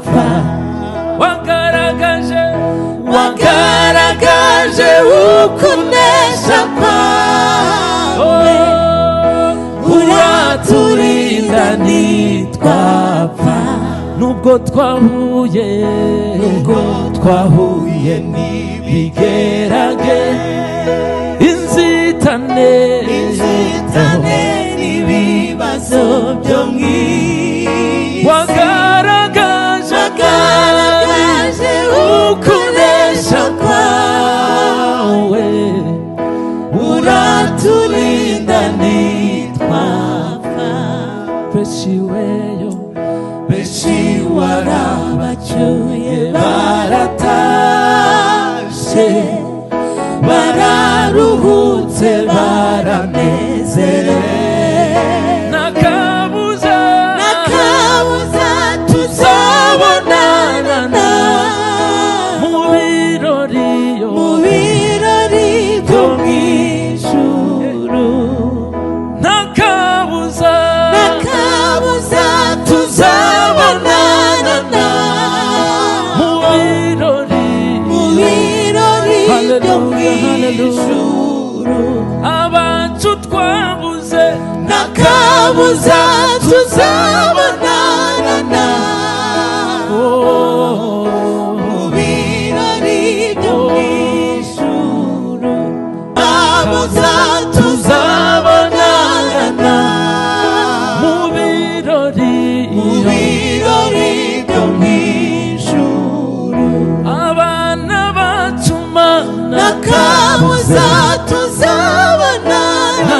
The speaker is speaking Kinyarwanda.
twapfa wagaragaje ukunesha kwawe uraturinda ntitwapfa nubwo twahuye n'ibigerage inzitane n'ibibazo byo mw'isi wagaragaje ukunesha kwawe uraturinda ntitwapfa benshi warabacyuye baratashe bararuhutse baranezerewe nakabuza tuzabonana mu birori byo mw'ijuru nakabuza tuzabonana mu birori byo mw'ijuru abacu twabuze nakabuza tuzabonana mu birori byo mw'ijuru abaza tuzabonana mu birori byo mw'ijuru abana bacu mana nakabuza tuzabonana